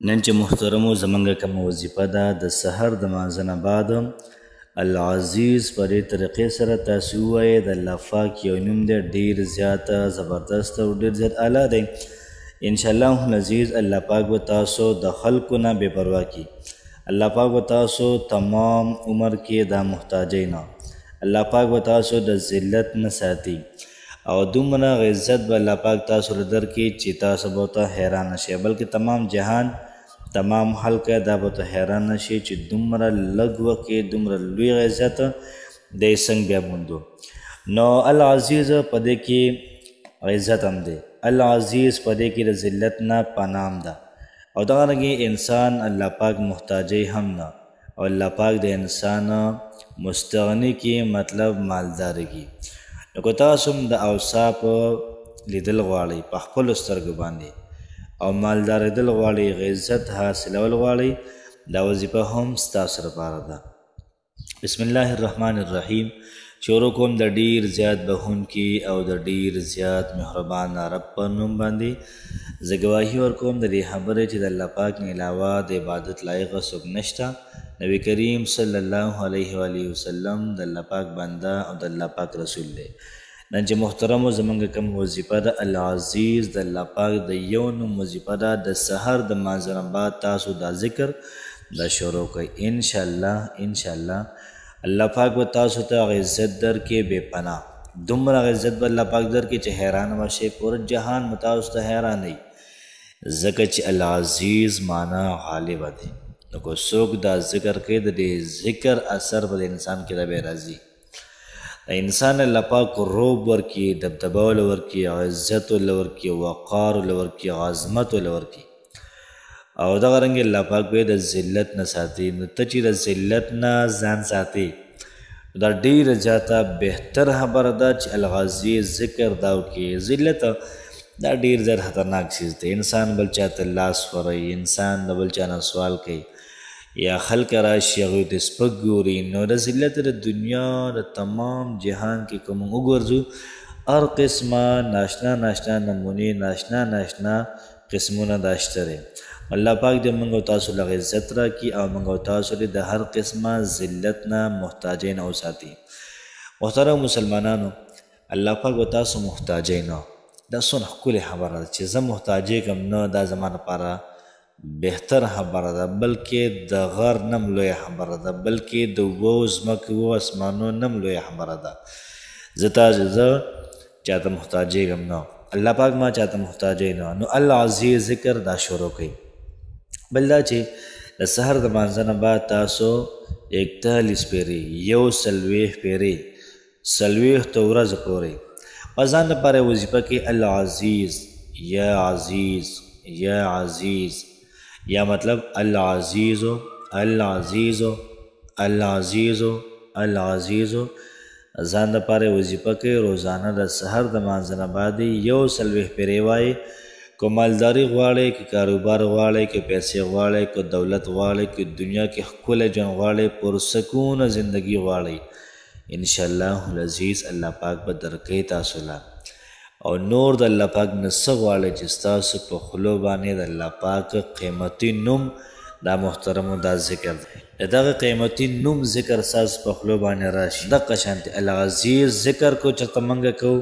نن چې محترمو زمونږ کومه وظیفه ده د سحر د لمانځه نه بعد العزیز په دې طریقې سره تاسو ووایئ د الله پاک یو نوم دی ډېر زیات زبردست او ډېر زیات اعلی دی انشاءالله العزیز الله پاک به تاسو د خلکو نه بې پروا کړي الله پاک به تاسو تمام عمر کې د محتاجۍ نه الله پاک به تاسو د ذلت نه ساتي او دومره عزت به الله پاک تاسو له درکړي چې تاسو به ورته حیرانه شئ بلکې تمام جهان تمام خلک دا به ته حیرانه شي چې دومره لږ وخت کې دومره لوی عزت دی څنګه بیا موندو نو العزیز په دې کې عزت هم دی العزیز په دې کې د ذلت نه پناه هم ده او دغرنګې انسان الله پاک محتاجۍ هم نه او الله پاک د انسان مستغني کې مطلب مالداري کې نو که تاسو هم د اوصاف لیدل غواړئ په خپلو سترګو باندې او مالدارېدل غواړئ عزت حاصلول غواړئ دا وظیفه هم ستاسو لپاره ده بسم الله الرحمن الرحیم شروع کوم د ډیر زیات بخونکي او د ډیر زیات مهربان رب په نوم باندې زه ګواهي ورکوم د دې خبرې چې د الله پاک نه علاوه د عبادت لایق څوک نشته نبی کریم صلی الله علیه و آله وسلم د الله پاک بنده او د الله پاک رسول دی نن چې محترمو زمونږ کوم وظیفه ده العزیز د الله پاک د یو نوم وظیفه ده د سحر د لمانځه نه بعد تاسو دا ذکر دا شروع کوئ انشاءالله الله پاک به تاسو ته عزت درکړي بې پناه دومره عزت به الله پاک درکړي چې حیران به شئ پوره جهان به تاسو ته حیرانوي ځکه چې العزیز معنا غالبه دی نو که څوک دا ذکر کوي د دې ذکر اثر به د انسان کې رابې راځي د انسان الله پاک روب ورکړي دبدبه وله ورکړي عزت وله ورکړي وقار وله ورکړي عظمت وله ورکړي او دغه رنګې الله پاک به د ذلت نه ساتي نو ته چې د ذلت نه ځان ساتي دا ډېره زیاته بهتر خبره ده چې العزیز ذکر دا وکړي ذلت دا ډېر زیات خطرناک چیز دی انسان بل چاته لاس وروي انسان د بل چا نه سوال کوي یا خلک راشي هغوی ته سپک ګوري نو د ذلت د دنیا د تمام جهان کې که موږ وګرځو هر قسمه ناشنا نمونې ناشنا قسمونه دا شته دی الله پاک دې موږ او تاسو له عزت راکړي او موږ او تاسو د هر قسمه ذلت نه محتاجۍ نه وساتي محترم مسلمانانو الله پاک به تاسو محتاجۍ نه دا څونه ښکلې خبره ده چې زه محتاجۍ کم نه دا زما لپاره بهتر خبره ده بلکې د غر نم لویه خبره ده بلکې د اوو ځمکو اوو اسمانو نم لویه خبره ده زه چاته محتاجېږم نه الله پاک ما چاته محتاجۍ نه نو العزیز ذکر دا شروع کوي بل دا چې د سحر د لمانځه نه بعد تاسو 41 پېرې 140 پېرې 40 ورځو پورې په ځان لپاره وظیفه کې العزیز یا عزیز یا مطلب العزیزو ځان لپاره وظیفه کې روزانه د سحر د لمانځه نه بعد 140 پېرې وایي که مالداري غواړئ که کاروبار غواړئ که پیسې غواړئ که دولت غواړئ که دنیا کې ښکلی ژوند غواړئ پرسکونه زندګي غواړئ انشاءالله العزیز الله پاک به درکوي تاسو له او نور د الله پاک نه څه غواړئ چې ستاسو په خولو باندې د الله پاک قیمتي نوم دا محترمو دا ذکر دی د دغه قیمتي نوم ذکر ستاسو په خولو باندې راشي دقه شانتې العزیز ذکر کو چېرته موږ کوو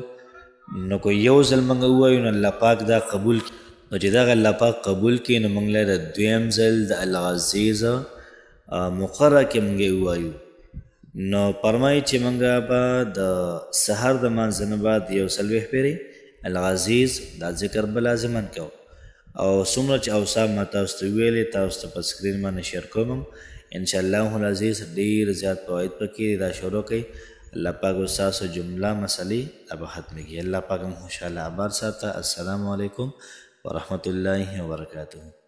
نو که یو ځل موږ ووایو نو الله پاک دا قبول کړي نو چې دغه الله پاک قبول کړي نو موږ له د دویم ځل د العزیز مقرره کې موږ ووایو نو فرمایي چې موږ به د سحر د لمانځه نه بعد 140 پېرې العزیز دا ذکر به لازمن کوو او څومره چې اوصاف ما تاسو ته ویلې تاسو ته په سکرین باندې شیر کوم انشاءالله العزیز ډېر زیات فواید پکې دا شروع کوي الله پاک ستاسو جمله مسلې دا به ختمې کړي الله پاک هم خوشحاله آباد ساته السلام علیکم ورحمة الله وبرکاته